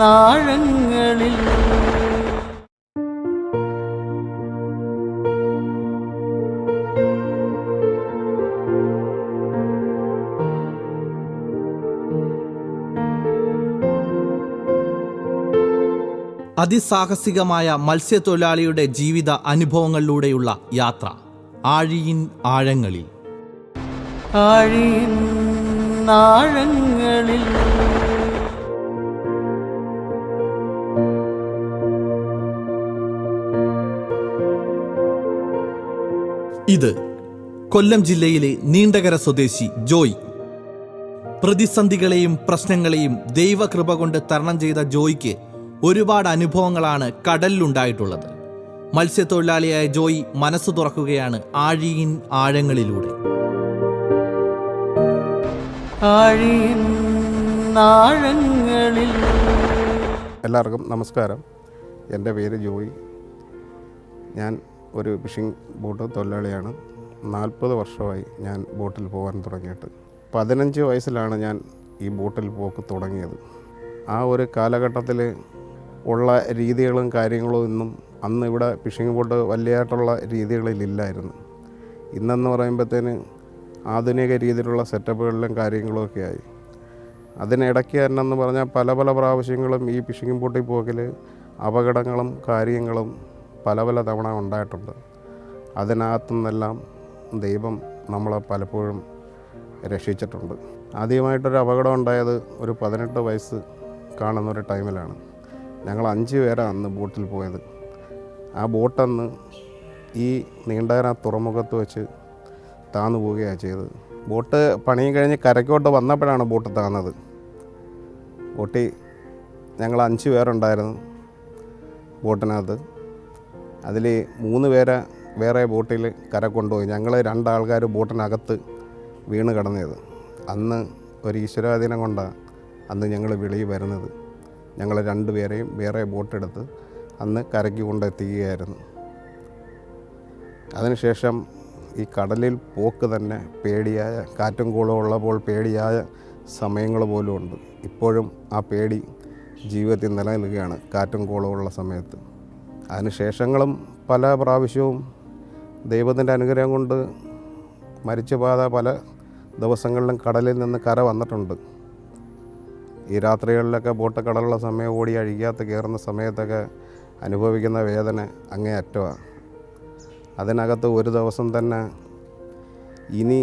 ആഴങ്ങളിൽ അതിസാഹസികമായ മത്സ്യത്തൊഴിലാളിയുടെ ജീവിത അനുഭവങ്ങളിലൂടെയുള്ള യാത്ര ആഴിയിൻ ആഴങ്ങളിൽ. ആഴിയിൻ ആഴങ്ങളിൽ ഇത് കൊല്ലം ജില്ലയിലെ നീണ്ടകര സ്വദേശി ജോയ്. പ്രതിസന്ധികളെയും പ്രശ്നങ്ങളെയും ദൈവകൃപ കൊണ്ട് തരണം ചെയ്ത ജോയ്ക്ക് ഒരുപാട് അനുഭവങ്ങളാണ് കടലിലുണ്ടായിട്ടുള്ളത്. മത്സ്യത്തൊഴിലാളിയായ ജോയ് മനസ്സ് തുറക്കുകയാണ് ആഴിയിൻ ആഴങ്ങളിലൂടെ. ആഴിയിൻ ആഴങ്ങളിൽ. എല്ലാവർക്കും നമസ്കാരം. എൻ്റെ പേര് ജോയ്. ഞാൻ ഒരു ഫിഷിംഗ് ബോട്ട് തൊഴിലാളിയാണ്. 40 വർഷമായി ഞാൻ ബോട്ടിൽ പോകാൻ തുടങ്ങിയിട്ട്. 15 വയസ്സിലാണ് ഞാൻ ഈ ബോട്ടിൽ പോക്ക് തുടങ്ങിയത്. ആ ഒരു കാലഘട്ടത്തിൽ ഉള്ള രീതികളും കാര്യങ്ങളും ഒന്നും അന്ന് ഇവിടെ ഫിഷിംഗ് ബോട്ട് വലിയതായിട്ടുള്ള രീതികളിലില്ലായിരുന്നു. ഇന്നെന്ന് പറയുമ്പോഴത്തേന് ആധുനിക രീതിയിലുള്ള സെറ്റപ്പുകളിലും കാര്യങ്ങളുമൊക്കെ ആയി. അതിനിടയ്ക്ക് തന്നെ എന്ന് പറഞ്ഞാൽ പല പ്രാവശ്യങ്ങളും ഈ ഫിഷിംഗ് ബോട്ടിൽ പോക്കിൽ അപകടങ്ങളും കാര്യങ്ങളും പല തവണ ഉണ്ടായിട്ടുണ്ട്. അതിനകത്തു നിന്നെല്ലാം ദൈവം നമ്മളെ പലപ്പോഴും രക്ഷിച്ചിട്ടുണ്ട്. ആദ്യമായിട്ടൊരു അപകടം ഉണ്ടായത് ഒരു 18 വയസ്സ് കാണുന്നൊരു ടൈമിലാണ്. ഞങ്ങൾ 5 പേരാണ് അന്ന് ബോട്ടിൽ പോയത്. ആ ബോട്ടന്ന് ഈ നീണ്ടകര തുറമുഖത്ത് വെച്ച് താന്നു പോവുകയാണ് ചെയ്തത്. ബോട്ട് പണിയും കഴിഞ്ഞ് കരയ്ക്കോട്ട് വന്നപ്പോഴാണ് ബോട്ട് താന്നത്. ബോട്ടിൽ ഞങ്ങൾ 5 പേരുണ്ടായിരുന്നു ബോട്ടിനകത്ത്. അതിൽ 3 പേരെ വേറെ ബോട്ടിൽ കര കൊണ്ടുപോയി. ഞങ്ങൾ 2 ആൾക്കാർ ബോട്ടിനകത്ത് വീണ് കിടന്നത്. അന്ന് ഒരു ഈശ്വരാധീനം കൊണ്ടാണ് അന്ന് ഞങ്ങൾ വെളിയിൽ വരുന്നത്. ഞങ്ങൾ 2 പേരെയും വേറെ ബോട്ടെടുത്ത് അന്ന് കരയ്ക്ക് കൊണ്ടെത്തിക്കുകയായിരുന്നു. അതിനുശേഷം ഈ കടലിൽ പോക്ക് തന്നെ പേടിയായ, കാറ്റും കോളും ഉള്ളപ്പോൾ പേടിയായ സമയങ്ങൾ പോലും ഉണ്ട്. ഇപ്പോഴും ആ പേടി ജീവിതത്തിൽ നിലനിൽക്കുകയാണ് കാറ്റും കോളും ഉള്ള സമയത്ത്. അതിനുശേഷങ്ങളും പല പ്രാവശ്യവും ദൈവത്തിൻ്റെ അനുഗ്രഹം കൊണ്ട് മരിച്ചുപാത പല ദിവസങ്ങളിലും കടലിൽ നിന്ന് കര വന്നിട്ടുണ്ട്. ഈ രാത്രികളിലൊക്കെ ബോട്ട് കടലുള്ള സമയം ഓടി അഴിക്കാത്ത കയറുന്ന സമയത്തൊക്കെ അനുഭവിക്കുന്ന വേദന അങ്ങേയറ്റമാണ്. അതിനകത്ത് ഒരു ദിവസം തന്നെ ഇനി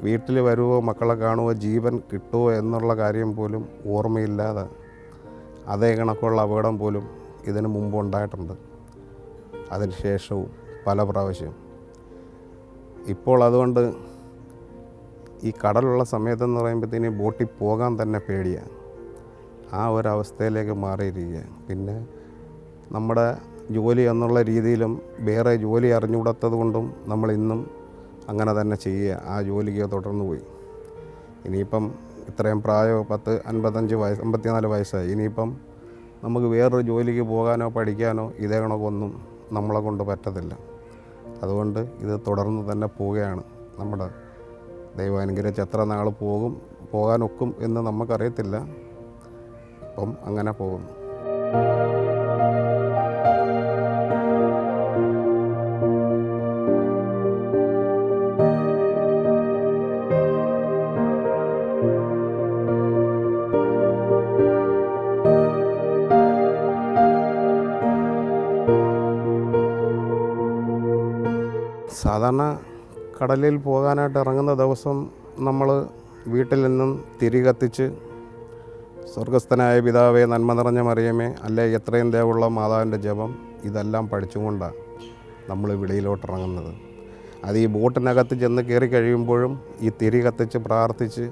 വീട്ടിൽ വരുമോ, മക്കളെ കാണുമോ, ജീവൻ കിട്ടുമോ എന്നുള്ള കാര്യം പോലും ഓർമ്മയില്ലാതെ അതേ കണക്കുള്ള അപകടം പോലും ഇതിനു മുമ്പ് ഉണ്ടായിട്ടുണ്ട്. അതിന് ശേഷവും പല പ്രാവശ്യം. ഇപ്പോൾ അതുകൊണ്ട് ഈ കടലുള്ള സമയത്തെന്ന് പറയുമ്പോഴത്തേന് ബോട്ടിൽ പോകാൻ തന്നെ പേടിയാണ്. ആ ഒരവസ്ഥയിലേക്ക് മാറിയിരിക്കുക. പിന്നെ നമ്മുടെ ജോലി എന്നുള്ള രീതിയിലും വേറെ ജോലി അറിഞ്ഞുകൂടാത്തത് കൊണ്ടും നമ്മളിന്നും അങ്ങനെ തന്നെ ചെയ്യുക. ആ ജോലിക്ക് തുടർന്ന് പോയി. ഇനിയിപ്പം ഇത്രയും പ്രായം 55 വയസ്സ് 54 വയസ്സായി. ഇനിയിപ്പം നമുക്ക് വേറൊരു ജോലിക്ക് പോകാനോ പഠിക്കാനോ ഇതേ കണക്കൊന്നും നമ്മളെ കൊണ്ട് പറ്റത്തില്ല. അതുകൊണ്ട് ഇത് തുടർന്ന് തന്നെ പോവുകയാണ്. നമ്മുടെ ദൈവം അനുഗ്രഹിച്ച് എത്ര നാൾ പോകാനൊക്കും എന്ന് നമുക്കറിയത്തില്ല. ഇപ്പം അങ്ങനെ പോകുന്നു. സാധാരണ കടലിൽ പോകാനായിട്ട് ഇറങ്ങുന്ന ദിവസം നമ്മൾ വീട്ടിൽ നിന്നും തിരി കത്തിച്ച് സ്വർഗസ്ഥനായ പിതാവേ, നന്മ നിറഞ്ഞ മറിയമേ, അല്ലെ എത്രയും ദയവുള്ള മാതാവിൻ്റെ ജപം ഇതെല്ലാം പഠിച്ചുകൊണ്ടാണ് നമ്മൾ വെളിയിലോട്ടിറങ്ങുന്നത്. അത് ഈ ബോട്ടിനകത്ത് ചെന്ന് കയറി കഴിയുമ്പോഴും ഈ തിരി കത്തിച്ച് പ്രാർത്ഥിച്ച്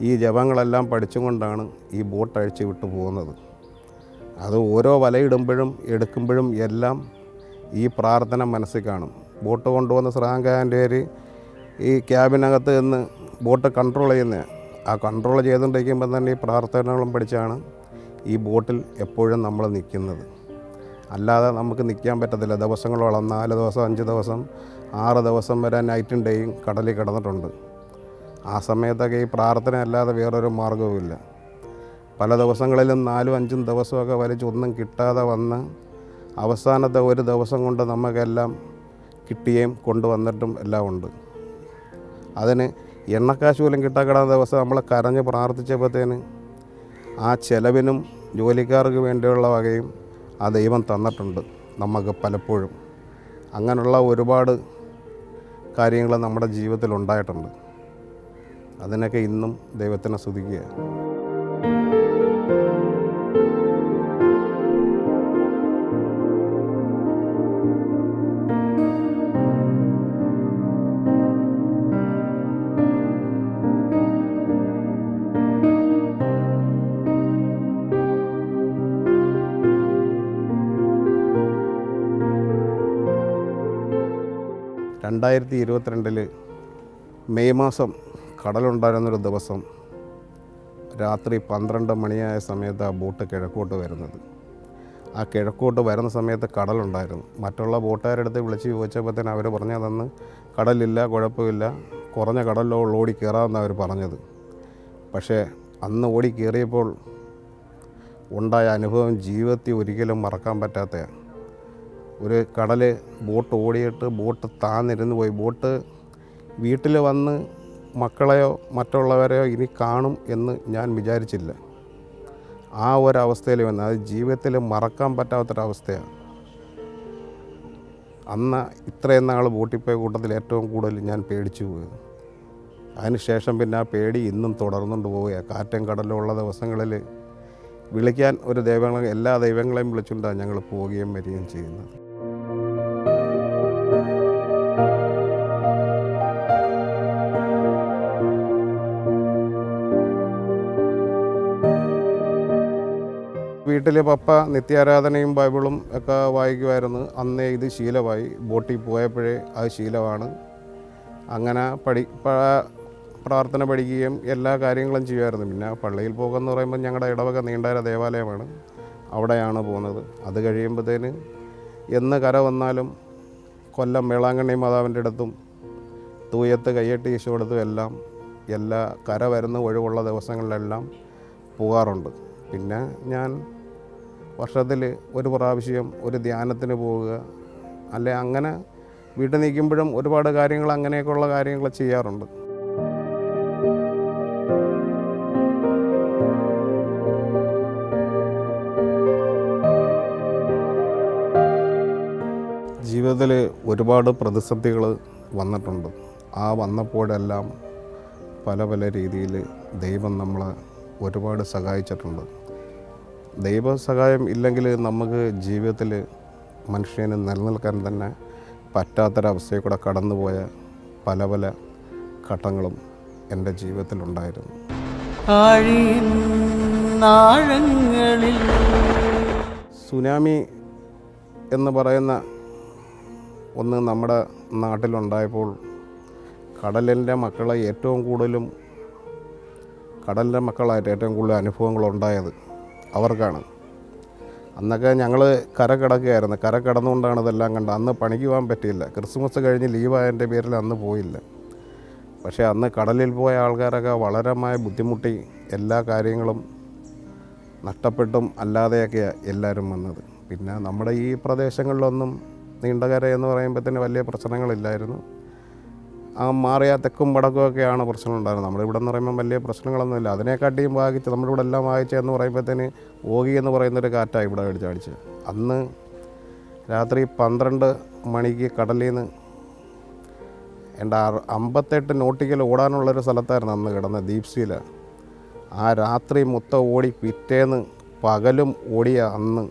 ഈ ജപങ്ങളെല്ലാം പഠിച്ചുകൊണ്ടാണ് ഈ ബോട്ട് അഴിച്ച് വിട്ടു പോകുന്നത്. അത് ഓരോ വലയിടുമ്പോഴും എടുക്കുമ്പോഴും എല്ലാം ഈ പ്രാർത്ഥന മനസ്സിൽ കാണും. ബോട്ട് കൊണ്ടുവന്ന ശ്രാങ്കാൻ്റെ ഈ ക്യാബിനകത്ത് നിന്ന് ബോട്ട് കൺട്രോൾ ചെയ്യുന്നത്. ആ കൺട്രോൾ ചെയ്തുകൊണ്ടിരിക്കുമ്പോൾ തന്നെ ഈ പ്രാർത്ഥനകളും പഠിച്ചാണ് ഈ ബോട്ടിൽ എപ്പോഴും നമ്മൾ നിൽക്കുന്നത്. അല്ലാതെ നമുക്ക് നിൽക്കാൻ പറ്റത്തില്ല. ദിവസങ്ങളോളം 4 ദിവസം 5 ദിവസം 6 ദിവസം വരെ നൈറ്റും ഡേയും കടലിൽ കിടന്നിട്ടുണ്ട്. ആ സമയത്തൊക്കെ ഈ പ്രാർത്ഥന അല്ലാതെ വേറൊരു മാർഗവുമില്ല. പല ദിവസങ്ങളിലും 4-5 ദിവസമൊക്കെ വലിച്ചൊന്നും കിട്ടാതെ വന്ന് അവസാനത്തെ ഒരു ദിവസം കൊണ്ട് നമുക്കെല്ലാം കിട്ടുകയും കൊണ്ടുവന്നിട്ടും എല്ലാം ഉണ്ട്. അതിന് എണ്ണക്കാശ് പോലും കിട്ടാക്കിടാത്ത ദിവസം നമ്മൾ കരഞ്ഞ് പ്രാർത്ഥിച്ചപ്പോഴത്തേന് ആ ചെലവിനും ജോലിക്കാർക്ക് വേണ്ടിയുള്ള വകയും ആ ദൈവം തന്നിട്ടുണ്ട് നമുക്ക് പലപ്പോഴും. അങ്ങനെയുള്ള ഒരുപാട് കാര്യങ്ങൾ നമ്മുടെ ജീവിതത്തിൽ ഉണ്ടായിട്ടുണ്ട്. അതിനൊക്കെ ഇന്നും ദൈവത്തിനെ സ്തുതിക്കുക. രണ്ടായിരത്തി 22 മെയ് മാസം കടലുണ്ടായിരുന്നൊരു ദിവസം രാത്രി 12 മണിയായ സമയത്ത് ആ ബോട്ട് കിഴക്കോട്ട് വരുന്നത്. ആ കിഴക്കോട്ട് വരുന്ന സമയത്ത് കടലുണ്ടായിരുന്നു. മറ്റുള്ള ബോട്ടുകാരെടുത്ത് വിളിച്ച് ചോദിച്ചപ്പോഴത്തേന് അവർ പറഞ്ഞതെന്ന് കടലില്ല, കുഴപ്പമില്ല, കുറഞ്ഞ കടലിൽ ഓടി കയറാമെന്നാണ് അവർ പറഞ്ഞത്. പക്ഷേ അന്ന് ഓടി കയറിയപ്പോൾ ഉണ്ടായ അനുഭവം ജീവിതത്തിൽ ഒരിക്കലും മറക്കാൻ പറ്റാത്ത ഒരു കടൽ ബോട്ട് ഓടിയിട്ട് ബോട്ട് താന്നിരുന്ന് പോയി. ബോട്ട് വീട്ടിൽ വന്ന് മക്കളെയോ മറ്റുള്ളവരെയോ ഇനി കാണും എന്ന് ഞാൻ വിചാരിച്ചില്ല. ആ ഒരവസ്ഥയിൽ വന്ന് അത് ജീവിതത്തിൽ മറക്കാൻ പറ്റാത്തൊരവസ്ഥയാണ്. അന്ന് ഇത്രയും നാൾ ബോട്ടിൽ പോയ കൂട്ടത്തിൽ ഏറ്റവും കൂടുതൽ ഞാൻ പേടിച്ചു പോയത്. അതിനുശേഷം പിന്നെ ആ പേടി ഇന്നും തുടർന്നുകൊണ്ട് പോവുകയാണ്. കാറ്റും കടലും ഉള്ള ദിവസങ്ങളിൽ വിളിക്കാൻ ഒരു ദൈവങ്ങളെ എല്ലാ ദൈവങ്ങളെയും വിളിച്ചുകൊണ്ടാണ് ഞങ്ങൾ പോവുകയും വരികയും ചെയ്യുന്നത്. വീട്ടിൽ പപ്പ നിത്യാരാധനയും ബൈബിളും ഒക്കെ വായിക്കുമായിരുന്നു. അന്നേ ഇത് ശീലമായി. ബോട്ടിൽ പോയപ്പോഴേ അത് ശീലമാണ്. അങ്ങനെ പ്രാർത്ഥന പഠിക്കുകയും എല്ലാ കാര്യങ്ങളും ചെയ്യുമായിരുന്നു. പിന്നെ പള്ളിയിൽ പോകുമെന്ന് പറയുമ്പോൾ ഞങ്ങളുടെ ഇടവക നീണ്ടാര ദേവാലയമാണ്, അവിടെയാണ് പോകുന്നത്. അത് കഴിയുമ്പോഴത്തേന് എന്ന് കര വന്നാലും കൊല്ലം വേളാങ്കണ്ണി മാതാവിൻ്റെ അടുത്തും തൂയത്ത് കയ്യെട്ടി ഈശോ കൊടുത്തും എല്ലാം എല്ലാ കര വരുന്ന ഒഴിവുള്ള ദിവസങ്ങളിലെല്ലാം പോകാറുണ്ട്. പിന്നെ ഞാൻ വർഷത്തിൽ ഒരു പ്രാവശ്യം ഒരു ധ്യാനത്തിന് പോവുക, അല്ലെ അങ്ങനെ വീട്ടിൽ നിൽക്കുമ്പോഴും ഒരുപാട് കാര്യങ്ങൾ അങ്ങനെയൊക്കെയുള്ള കാര്യങ്ങൾ ചെയ്യാറുണ്ട്. ജീവിതത്തിൽ ഒരുപാട് പ്രതിസന്ധികൾ വന്നിട്ടുണ്ട്. ആ വന്നപ്പോഴെല്ലാം പല പല രീതിയിൽ ദൈവം നമ്മളെ ഒരുപാട് സഹായിച്ചിട്ടുണ്ട്. ദൈവസഹായം ഇല്ലെങ്കിൽ നമുക്ക് ജീവിതത്തിൽ മനുഷ്യന് നിലനിൽക്കാൻ തന്നെ പറ്റാത്തൊരവസ്ഥയിൽ കൂടെ കടന്നുപോയ പല പല ഘട്ടങ്ങളും എൻ്റെ ജീവിതത്തിലുണ്ടായിരുന്നു. സുനാമി എന്ന് പറയുന്ന ഒന്ന് നമ്മുടെ നാട്ടിലുണ്ടായപ്പോൾ കടലിൻ്റെ മക്കളായിട്ട് ഏറ്റവും കൂടുതൽ അനുഭവങ്ങളുണ്ടായത് അവർക്കാണ്. അന്നൊക്കെ ഞങ്ങൾ കര കിടക്കുകയായിരുന്നു. കര കിടന്നുകൊണ്ടാണ് ഇതെല്ലാം കണ്ടത്. അന്ന് പണിക്ക് പോകാൻ പറ്റിയില്ല. ക്രിസ്മസ് കഴിഞ്ഞ് ലീവായതിൻ്റെ പേരിൽ അന്ന് പോയില്ല. പക്ഷേ അന്ന് കടലിൽ പോയ ആൾക്കാരൊക്കെ വളരെമായ ബുദ്ധിമുട്ടി. എല്ലാ കാര്യങ്ങളും നഷ്ടപ്പെട്ടും അല്ലാതെയൊക്കെയാണ് എല്ലാവരും വന്നത്. പിന്നെ നമ്മുടെ ഈ പ്രദേശങ്ങളിലൊന്നും നീണ്ടകര എന്ന് പറയുമ്പോഴത്തേന് വലിയ പ്രശ്നങ്ങളില്ലായിരുന്നു. ആ മാറിയ തെക്കും വടക്കുമൊക്കെയാണ് പ്രശ്നങ്ങളുണ്ടായിരുന്നത്. നമ്മുടെ ഇവിടെ എന്ന് പറയുമ്പോൾ വലിയ പ്രശ്നങ്ങളൊന്നുമില്ല. അതിനെക്കാട്ടിയും വാങ്ങിച്ച് നമ്മളിവിടെ എല്ലാം വാങ്ങിച്ചതെന്ന് പറയുമ്പോഴത്തേന് ഓഗി എന്ന് പറയുന്നൊരു കാറ്റാണ് ഇവിടെ അടിച്ചടിച്ചത്. അന്ന് രാത്രി 12 മണിക്ക് കടലിൽ നിന്ന് 58 നോട്ടിക്കൽ ഓടാനുള്ളൊരു സ്ഥലത്തായിരുന്നു അന്ന് കിടന്നത്, ദീപ്സിയിൽ. ആ രാത്രി മൊത്തം ഓടി പിറ്റേന്ന് പകലും ഓടിയ അന്ന്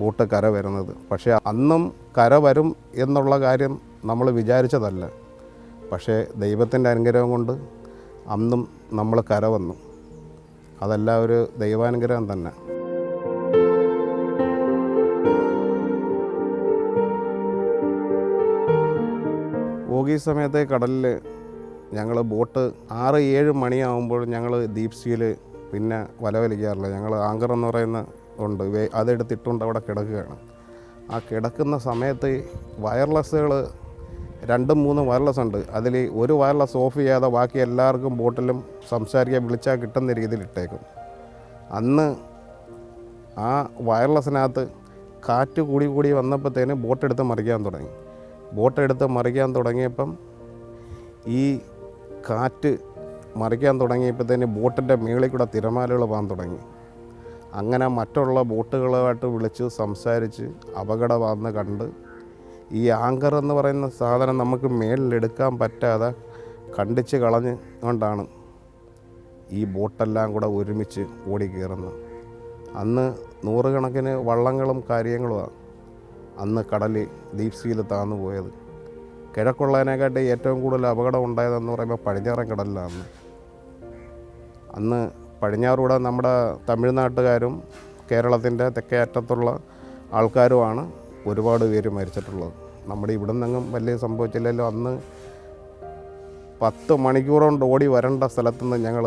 ബോട്ട് കര വരുന്നത്. പക്ഷേ അന്നും കര വരും എന്നുള്ള കാര്യം നമ്മൾ വിചാരിച്ചതല്ല. പക്ഷേ ദൈവത്തിൻ്റെ അനുഗ്രഹം കൊണ്ട് അന്നും നമ്മൾ കര വന്നു. അതെല്ലാം ഒരു ദൈവാനുഗ്രഹം തന്നെ. ഓഗി സമയത്തെ കടലിൽ ഞങ്ങൾ ബോട്ട് 6-7 മണിയാകുമ്പോൾ ഞങ്ങൾ ദീപ്സിയിൽ പിന്നെ വല വലിക്കാറില്ല. ഞങ്ങൾ ആങ്കർ എന്ന് പറയുന്ന ഉണ്ട്, അതെടുത്തിട്ടുണ്ട് അവിടെ കിടക്കുകയാണ്. ആ കിടക്കുന്ന സമയത്ത് വയർലെസ്സുകൾ 2-3 വയർലെസ് ഉണ്ട്. അതിൽ ഒരു വയർലെസ് ഓഫ് ചെയ്യാതെ ബാക്കി എല്ലാവർക്കും ബോട്ടിലും സംസാരിക്കാൻ വിളിച്ചാൽ കിട്ടുന്ന രീതിയിൽ ഇട്ടേക്കും. അന്ന് ആ വയർലെസ്സിനകത്ത് കാറ്റ് കൂടി വന്നപ്പോഴത്തേന് ബോട്ടെടുത്ത് മറിക്കാൻ തുടങ്ങിയപ്പം ഈ കാറ്റ് മറിക്കാൻ തുടങ്ങിയപ്പോഴത്തേന് ബോട്ടിൻ്റെ മുകളിൽ കൂടെ തിരമാലകൾ പോകാൻ തുടങ്ങി. അങ്ങനെ മറ്റുള്ള ബോട്ടുകളുമായിട്ട് വിളിച്ച് സംസാരിച്ച് അപകടമാണെന്ന് കണ്ട് ഈ ആങ്കർ എന്ന് പറയുന്ന സാധനം നമുക്ക് മേളിലെടുക്കാൻ പറ്റാതെ കണ്ടിച്ച് കളഞ്ഞുകൊണ്ടാണ് ഈ ബോട്ടെല്ലാം കൂടെ ഒരുമിച്ച് ഓടിക്കയറുന്നത്. അന്ന് നൂറുകണക്കിന് വള്ളങ്ങളും കാര്യങ്ങളുമാണ് അന്ന് കടലിൽ ഡീപ് സീയിൽ താന്നു പോയത്. കിഴക്കുള്ളതിനെക്കാട്ടി ഏറ്റവും കൂടുതൽ അപകടം ഉണ്ടായതെന്ന് പറയുമ്പോൾ പടിഞ്ഞാറൻ കടലിലാണ്. അന്ന് പടിഞ്ഞാറൂടെ നമ്മുടെ തമിഴ്നാട്ടുകാരും കേരളത്തിൻ്റെ തെക്കേ അറ്റത്തുള്ള ആൾക്കാരുമാണ് ഒരുപാട് പേര് മരിച്ചിട്ടുള്ളത്. നമ്മുടെ ഇവിടെ നിന്നെങ്ങും വലിയ സംഭവിച്ചില്ലല്ലോ. അന്ന് 10 മണിക്കൂർ കൊണ്ട് ഓടി വരേണ്ട സ്ഥലത്തുനിന്ന് ഞങ്ങൾ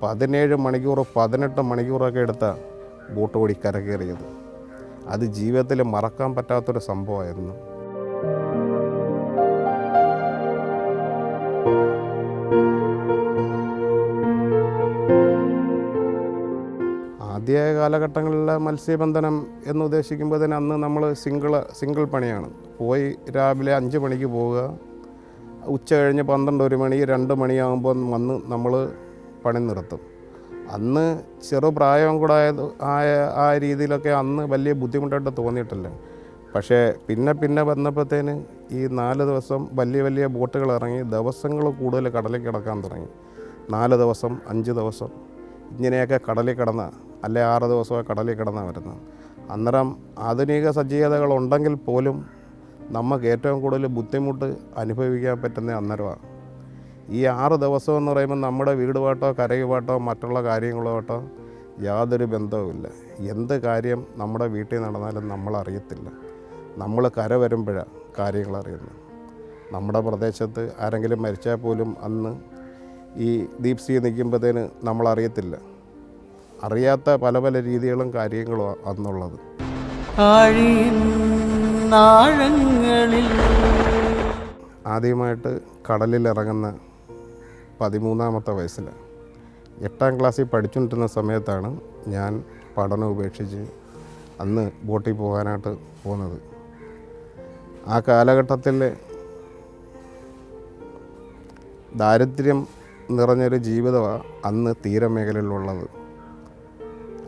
17 മണിക്കൂർ 18 മണിക്കൂറൊക്കെ എടുത്ത ബോട്ട് ഓടി കരകയറിയത്. അത് ജീവിതത്തിൽ മറക്കാൻ പറ്റാത്തൊരു സംഭവമായിരുന്നു. ആദ്യ കാലഘട്ടങ്ങളിലെ മത്സ്യബന്ധനം എന്ന് ഉദ്ദേശിക്കുമ്പോൾ തന്നെ അന്ന് നമ്മൾ സിംഗിൾ പണിയാണ്. പോയി രാവിലെ 5 മണിക്ക് പോവുക, ഉച്ച കഴിഞ്ഞ് 12 മണി 2 മണിയാകുമ്പോൾ വന്ന് നമ്മൾ പണി നിർത്തും. അന്ന് ചെറുപ്രായം കൂടെ ആയ ആ രീതിയിലൊക്കെ അന്ന് വലിയ ബുദ്ധിമുട്ടായിട്ട് തോന്നിയിട്ടില്ല. പക്ഷേ പിന്നെ വന്നപ്പോഴത്തേന് ഈ 4 ദിവസം വലിയ ബോട്ടുകൾ ഇറങ്ങി ദിവസങ്ങൾ കൂടുതൽ കടലിൽ കിടക്കാൻ തുടങ്ങി. 4 ദിവസം 5 ദിവസം ഇങ്ങനെയൊക്കെ കടലിൽ കിടന്ന, അല്ലെ 6 ദിവസമൊക്കെ കടലിൽ കിടന്നാണ് വരുന്നത്. അന്നേരം ആധുനിക സജ്ജീകതകളുണ്ടെങ്കിൽ പോലും നമുക്ക് ഏറ്റവും കൂടുതൽ ബുദ്ധിമുട്ട് അനുഭവിക്കാൻ പറ്റുന്ന അന്നേരമാണ്. ഈ 6 ദിവസം എന്ന് പറയുമ്പോൾ നമ്മുടെ വീടുമായിട്ടോ കരയുമായിട്ടോ മറ്റുള്ള കാര്യങ്ങളുമായിട്ടോ യാതൊരു ബന്ധവുമില്ല. എന്ത് കാര്യം നമ്മുടെ വീട്ടിൽ നടന്നാലും നമ്മളറിയത്തില്ല. നമ്മൾ കര വരുമ്പോഴാണ് കാര്യങ്ങൾ അറിയുന്നത്. നമ്മുടെ പ്രദേശത്ത് ആരെങ്കിലും മരിച്ചാൽ പോലും അന്ന് ഈ ഡീപ് സീ നിൽക്കുമ്പോഴത്തേന് നമ്മളറിയത്തില്ല. അറിയാത്ത പല രീതികളും കാര്യങ്ങളും അന്നുള്ളത്. ആദ്യമായിട്ട് കടലിലിറങ്ങുന്ന 13-ാമത്തെ വയസ്സിൽ 8ാം ക്ലാസ്സിൽ പഠിച്ചുകൊണ്ടിരുന്ന സമയത്താണ് ഞാൻ പഠനം ഉപേക്ഷിച്ച് അന്ന് ബോട്ടിൽ പോകാനായിട്ട് പോകുന്നത്. ആ കാലഘട്ടത്തിൽ ദാരിദ്ര്യം നിറഞ്ഞൊരു ജീവിതമാണ് അന്ന് തീരമേഖലയിലുള്ളത്.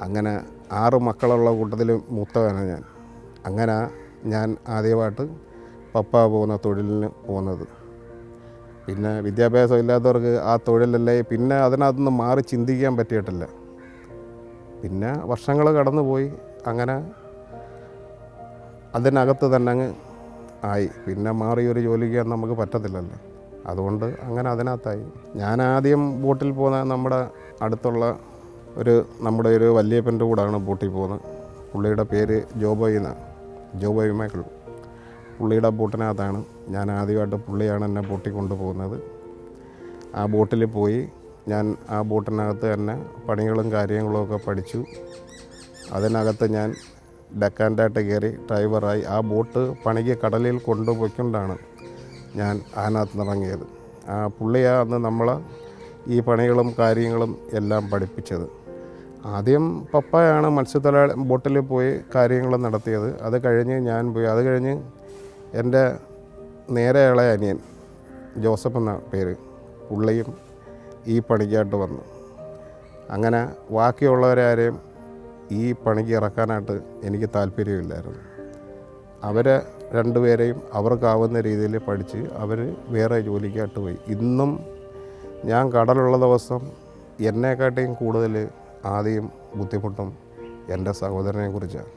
അങ്ങനെ 6 മക്കളുള്ള കൂട്ടത്തിൽ മൂത്തവനാണ് ഞാൻ. അങ്ങനെ ഞാൻ ആദ്യമായിട്ട് പപ്പ പോകുന്ന തൊഴിലിന് പോകുന്നത്. പിന്നെ വിദ്യാഭ്യാസം ഇല്ലാത്തവർക്ക് ആ തൊഴിലല്ലേ, പിന്നെ അതിനകത്തുനിന്ന് മാറി ചിന്തിക്കാൻ പറ്റിയിട്ടില്ല. പിന്നെ വർഷങ്ങൾ കടന്നുപോയി. അങ്ങനെ അതിനകത്ത് തന്നെ അങ്ങ് ആയി. പിന്നെ മാറിയൊരു ജോലിക്ക് നമുക്ക് പറ്റത്തില്ലല്ലോ. അതുകൊണ്ട് അങ്ങനെ അതിനകത്തായി. ഞാൻ ആദ്യം ബോട്ടിൽ പോകുന്ന നമ്മുടെ അടുത്തുള്ള നമ്മുടെ ഒരു വല്യപ്പൻ്റെ കൂടാണ് ബോട്ടിൽ പോകുന്നത്. പുള്ളിയുടെ പേര് ജോബോയ് മൈക്കിൾ. പുള്ളിയുടെ ബോട്ടിനകത്താണ് ഞാൻ ആദ്യമായിട്ട്, പുള്ളിയാണ് എന്നെ ബോട്ടിൽ കൊണ്ടുപോകുന്നത്. ആ ബോട്ടിൽ പോയി ഞാൻ ആ ബോട്ടിനകത്ത് തന്നെ പണികളും കാര്യങ്ങളുമൊക്കെ പഠിച്ചു. അതിനകത്ത് ഞാൻ ഡെക്കാൻഡായിട്ട് കയറി ഡ്രൈവറായി. ആ ബോട്ട് പണിക്ക് കടലിൽ കൊണ്ടുപോയിക്കൊണ്ടാണ് ഞാൻ അതിനകത്ത് ഇറങ്ങിയത്. ആ പുള്ളിയാണ് നമ്മളെ ഈ പണികളും കാര്യങ്ങളും എല്ലാം പഠിപ്പിച്ചത്. ആദ്യം പപ്പയാണ് മത്സ്യത്തൊഴിലാളി ബോട്ടിൽ പോയി കാര്യങ്ങൾ നടത്തിയത്. അത് കഴിഞ്ഞ് ഞാൻ പോയി. അത് കഴിഞ്ഞ് എൻ്റെ നേരെ ഇളയ അനിയൻ ജോസഫ് എന്ന പേര്, പുള്ളിയും ഈ പണിക്കായിട്ട് വന്നു. അങ്ങനെ ബാക്കിയുള്ളവരെ ആരെയും ഈ പണിക്ക് ഇറക്കാനായിട്ട് എനിക്ക് താല്പര്യമില്ലായിരുന്നു. അവരെ 2 പേരെയും അവർക്കാവുന്ന രീതിയിൽ പഠിച്ച് അവർ വേറെ ജോലിക്കായിട്ട് പോയി. ഇന്നും ഞാൻ കടലുള്ള ദിവസം എന്നെക്കാട്ടിയും കൂടുതൽ ആദ്യം ബുദ്ധിമുട്ടും എൻ്റെ സഹോദരനെ കുറിച്ചാണ്.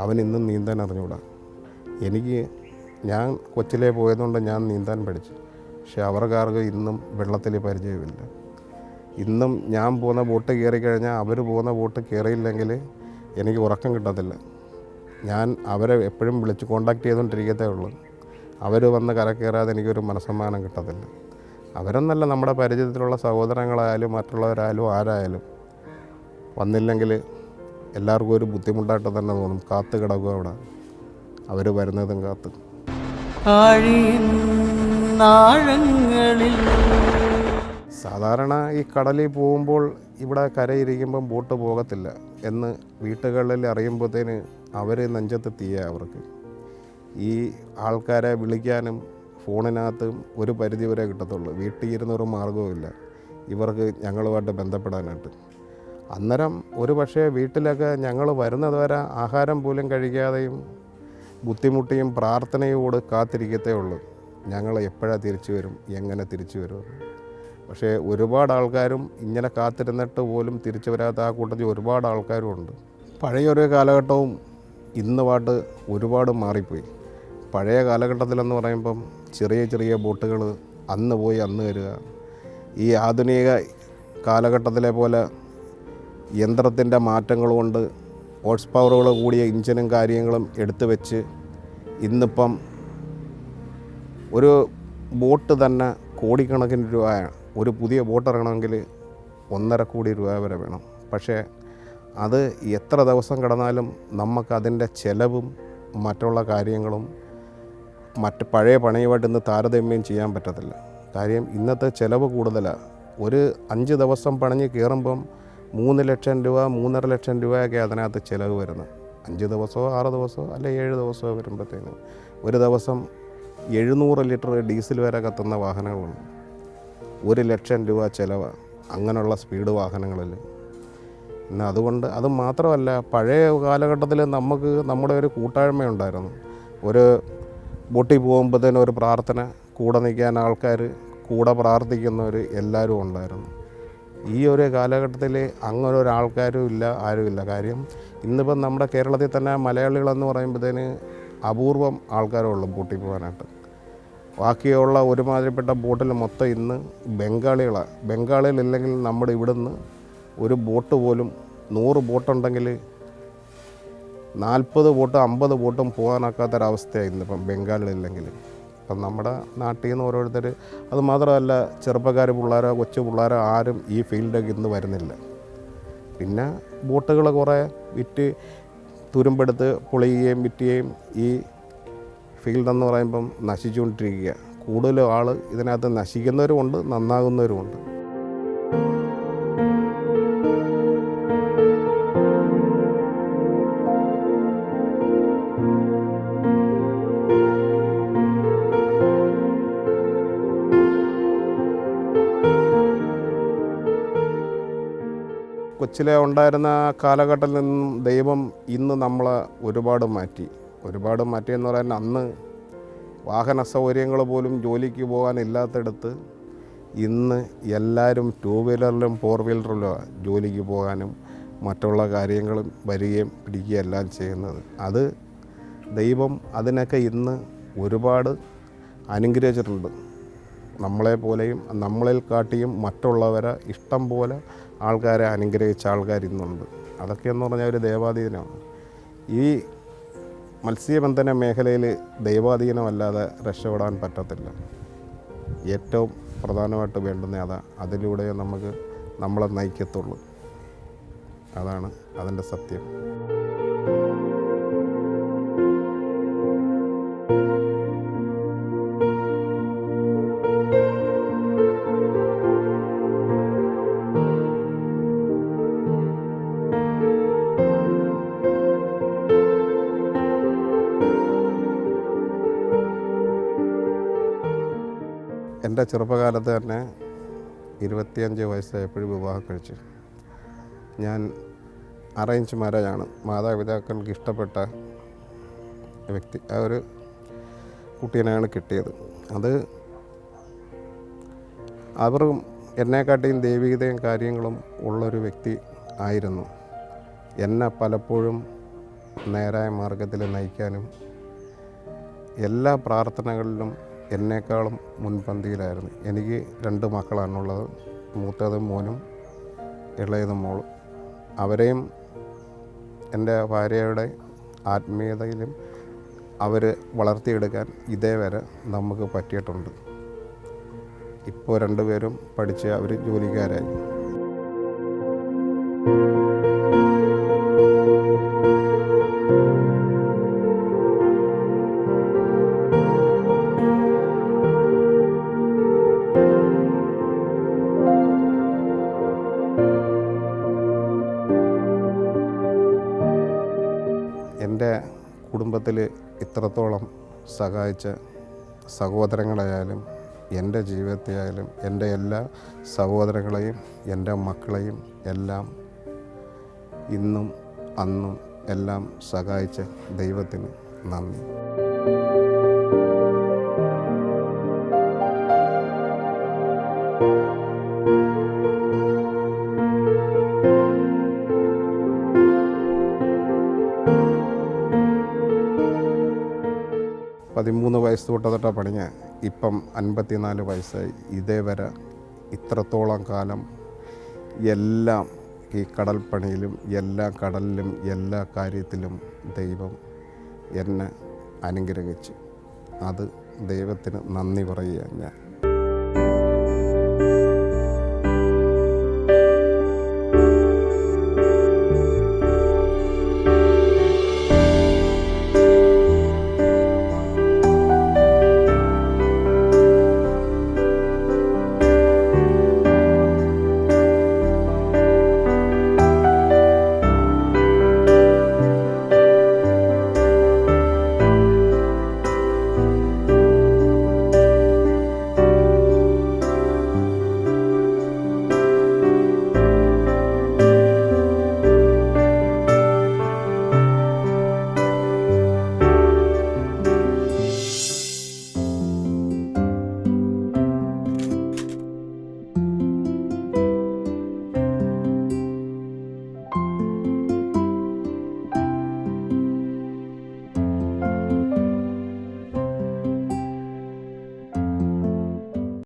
അവൻ ഇന്നും നീന്താൻ അറിഞ്ഞുകൂടാ. ഞാൻ കൊച്ചിലേ പോയതുകൊണ്ട് ഞാൻ നീന്താൻ പഠിച്ചു. പക്ഷെ അവർക്കാർക്ക് ഇന്നും വെള്ളത്തിൽ പരിചയമില്ല. ഇന്നും ഞാൻ പോകുന്ന ബോട്ട് കയറിക്കഴിഞ്ഞാൽ അവർ പോകുന്ന ബോട്ട് കയറിയില്ലെങ്കിൽ എനിക്ക് ഉറക്കം കിട്ടത്തില്ല. ഞാൻ അവരെ എപ്പോഴും വിളിച്ച് കോണ്ടാക്ട് ചെയ്തുകൊണ്ടിരിക്കത്തേ ഉള്ളൂ. അവർ വന്ന് കര കയറാതെ എനിക്കൊരു മനസ്സമ്മാനം കിട്ടത്തില്ല. അവരെന്നല്ല, നമ്മുടെ പരിചയത്തിലുള്ള സഹോദരങ്ങളായാലും മറ്റുള്ളവരായാലും ആരായാലും വന്നില്ലെങ്കിൽ എല്ലാവർക്കും ഒരു ബുദ്ധിമുട്ടായിട്ട് തന്നെ തോന്നും. കാത്തു കിടക്കുക അവിടെ, അവർ വരുന്നതും കാത്ത്. സാധാരണ ഈ കടലിൽ പോകുമ്പോൾ ഇവിടെ കരയിരിക്കുമ്പം ബോട്ട് പോകത്തില്ല എന്ന് വീട്ടുകളിൽ അറിയുമ്പോഴത്തേന് അവർ നെഞ്ചത്ത് തീയ അവർക്ക്. ഈ ആൾക്കാരെ വിളിക്കാനും ഫോണിനകത്തും ഒരു പരിധി വരെ കിട്ടത്തുള്ളൂ. വീട്ടിൽ ഇരുന്നൊരു മാർഗവുമില്ല ഇവർക്ക് ഞങ്ങളുമായിട്ട് ബന്ധപ്പെടാനായിട്ട്. അന്നേരം ഒരു പക്ഷേ വീട്ടിലൊക്കെ ഞങ്ങൾ വരുന്നത് വരെ ആഹാരം പോലും കഴിക്കാതെയും ബുദ്ധിമുട്ടിയും പ്രാർത്ഥനയോട് കാത്തിരിക്കത്തേ ഉള്ളൂ. ഞങ്ങൾ എപ്പോഴാണ് തിരിച്ചു വരും, എങ്ങനെ തിരിച്ചു വരും. പക്ഷേ ഒരുപാട് ആൾക്കാരും ഇങ്ങനെ കാത്തിരുന്നിട്ട് പോലും തിരിച്ചു വരാത്ത ആ കൂട്ടത്തിൽ ഒരുപാട് ആൾക്കാരും ഉണ്ട്. പഴയൊരു കാലഘട്ടവും ഇന്നുമായിട്ട് ഒരുപാട് മാറിപ്പോയി. പഴയ കാലഘട്ടത്തിലെന്ന് പറയുമ്പം ചെറിയ ചെറിയ ബോട്ടുകൾ അന്ന് പോയി അന്ന് വരിക. ഈ ആധുനിക കാലഘട്ടത്തിലെ പോലെ യന്ത്രത്തിൻ്റെ മാറ്റങ്ങൾ കൊണ്ട് ഹോഴ്സ് പവറുകൾ കൂടിയ എഞ്ചിനും കാര്യങ്ങളും എടുത്തു വെച്ച് ഇന്നിപ്പം ഒരു ബോട്ട് തന്നെ കോടിക്കണക്കിന് രൂപയാണ്. ഒരു പുതിയ ബോട്ട് ഇറങ്ങണമെങ്കിൽ 1.5 കോടി രൂപ വരെ വേണം. പക്ഷേ അത് എത്ര ദിവസം കിടന്നാലും നമുക്കതിൻ്റെ ചിലവും മറ്റുള്ള കാര്യങ്ങളും മറ്റ് പഴയ പണിയുമായിട്ട് ഇന്ന് താരതമ്യം ചെയ്യാൻ പറ്റത്തില്ല. കാര്യം ഇന്നത്തെ ചിലവ് കൂടുതലാണ്. ഒരു 5 ദിവസം പണിഞ്ഞ് കയറുമ്പം 3 ലക്ഷം രൂപ 3.5 ലക്ഷം രൂപയൊക്കെ അതിനകത്ത് ചിലവ് വരുന്നത്. 5 ദിവസമോ 6 ദിവസമോ അല്ലെങ്കിൽ 7 ദിവസമോ വരുമ്പോഴത്തേന് ഒരു ദിവസം 700 ലിറ്റർ ഡീസൽ വരെ കത്തുന്ന വാഹനങ്ങളുണ്ട്. 1 ലക്ഷം രൂപ ചിലവാണ് അങ്ങനെയുള്ള സ്പീഡ് വാഹനങ്ങളിൽ. പിന്നെ അതുകൊണ്ട് അത് മാത്രമല്ല, പഴയ കാലഘട്ടത്തിൽ നമുക്ക് നമ്മുടെ ഒരു കൂട്ടായ്മയുണ്ടായിരുന്നു. ഒരു ബോട്ടിൽ പോകുമ്പോഴത്തേനും ഒരു പ്രാർത്ഥന, കൂടെ നിൽക്കാൻ ആൾക്കാർ, കൂടെ പ്രാർത്ഥിക്കുന്നവർ എല്ലാവരും ഉണ്ടായിരുന്നു. ഈ ഒരു കാലഘട്ടത്തിൽ അങ്ങനെ ഒരാൾക്കാരും ഇല്ല, ആരുമില്ല. കാര്യം ഇന്നിപ്പം നമ്മുടെ കേരളത്തിൽ തന്നെ മലയാളികളെന്ന് പറയുമ്പോഴത്തേന് അപൂർവം ആൾക്കാരുള്ളൂ ബോട്ടിൽ പോകാനായിട്ട്. ബാക്കിയുള്ള ഒരുമാതിരിപ്പെട്ട ബോട്ടിൽ മൊത്തം ഇന്ന് ബംഗാളികളാണ്. ബംഗാളികളില്ലെങ്കിൽ നമ്മുടെ ഇവിടുന്ന് ഒരു ബോട്ട് പോലും 100 ബോട്ടുണ്ടെങ്കിൽ 40 ബോട്ടും 50 ബോട്ടും പോകാനൊക്കാത്തൊരവസ്ഥയാണ് ഇന്നിപ്പം ബംഗാളിലില്ലെങ്കിൽ. അപ്പം നമ്മുടെ നാട്ടിൽ നിന്ന് ഓരോരുത്തർ, അത് മാത്രമല്ല ചെറുപ്പക്കാർ പിള്ളേരോ കൊച്ചു പിള്ളേരോ ആരും ഈ ഫീൽഡിലേക്ക് ഇന്ന് വരുന്നില്ല. പിന്നെ ബോട്ടുകൾ കുറേ വിറ്റ് തുരുമ്പെടുത്ത് പൊളിയുകയും വിറ്റുകയും ഈ ഫീൽഡെന്ന് പറയുമ്പം നശിച്ചുകൊണ്ടിരിക്കുക. കൂടുതലും ആൾ ഇതിനകത്ത് നശിക്കുന്നവരുമുണ്ട്, നന്നാകുന്നവരുമുണ്ട്. കൊച്ചിലെ ഉണ്ടായിരുന്ന കാലഘട്ടത്തിൽ നിന്നും ദൈവം ഇന്ന് നമ്മളെ ഒരുപാട് മാറ്റിയെന്ന് പറയാൻ, അന്ന് വാഹന സൗകര്യങ്ങൾ പോലും ജോലിക്ക് പോകാനില്ലാത്തടത്ത് ഇന്ന് എല്ലാവരും 2 വീലറിലും 4 വീലറിലും ജോലിക്ക് പോകാനും മറ്റുള്ള കാര്യങ്ങളും വരികയും പിടിക്കുകയും എല്ലാം ചെയ്യുന്നത്. അത് ദൈവം അതിനൊക്കെ ഇന്ന് ഒരുപാട് അനുഗ്രഹിച്ചിട്ടുണ്ട്. നമ്മളെപ്പോലെയും നമ്മളിൽ കാട്ടിയും മറ്റുള്ളവരെ ഇഷ്ടം പോലെ ആൾക്കാരെ അനുഗ്രഹിച്ച ആൾക്കാർ ഇന്നുണ്ട്. അതൊക്കെയെന്ന് പറഞ്ഞാൽ ഒരു ദൈവാധീനമാണ്. ഈ മത്സ്യബന്ധന മേഖലയിൽ ദൈവാധീനമല്ലാതെ രക്ഷപ്പെടാൻ പറ്റത്തില്ല. ഏറ്റവും പ്രധാനമായിട്ട് വേണ്ടുന്ന അതാണ്. അതിലൂടെ നമുക്ക് നമ്മളെ നയിക്കത്തുള്ളൂ. അതാണ് അതിൻ്റെ സത്യം. എൻ്റെ ചെറുപ്പകാലത്ത് തന്നെ 25 വയസ്സായപ്പോഴും വിവാഹം കഴിച്ചു. ഞാൻ അറേഞ്ച് മാരേജാണ്. മാതാപിതാക്കൾക്ക് ഇഷ്ടപ്പെട്ട വ്യക്തി, ആ ഒരു കുട്ടീനെയാണ് കിട്ടിയത്. അത് അവരും എന്നെക്കാട്ടിയും ദൈവികതയും കാര്യങ്ങളും ഉള്ളൊരു വ്യക്തി ആയിരുന്നു. എന്നെ പലപ്പോഴും നേരായ മാർഗത്തിൽ നയിക്കാനും എല്ലാ പ്രാർത്ഥനകളിലും എന്നേക്കാളും മുൻപന്തിയിലായിരുന്നു. എനിക്ക് 2 മക്കളാണുള്ളത്. മൂത്തത് മോനും ഇളയത് മോളും. അവരെയും എൻ്റെ ഭാര്യയുടെ ആത്മീയതയിലും അവർ വളർത്തിയെടുക്കാൻ ഇതേവരെ നമുക്ക് പറ്റിയിട്ടുണ്ട്. ഇപ്പോൾ 2 പേരും പഠിച്ച് അവർ ജോലിക്കാരായി. ചെറുപ്പത്തിൽ ഇത്രത്തോളം സഹായിച്ച സഹോദരങ്ങളായാലും എൻ്റെ ജീവിതത്തെയായാലും എൻ്റെ എല്ലാ സഹോദരങ്ങളെയും എൻ്റെ മക്കളെയും എല്ലാം ഇന്നും അന്നും എല്ലാം സഹായിച്ച ദൈവത്തിന് നന്ദി. പതിമൂന്ന് വയസ്സ് തൊട്ടാ പണിഞ്ഞ് ഇപ്പം 54 വയസ്സായി. ഇതേവരെ ഇത്രത്തോളം കാലം എല്ലാം ഈ കടൽപ്പണിയിലും എല്ലാ കടലിലും എല്ലാ കാര്യത്തിലും ദൈവം എന്നെ അനുഗ്രഹിച്ചു. അത് ദൈവത്തിന് നന്ദി പറയുക ഞാൻ.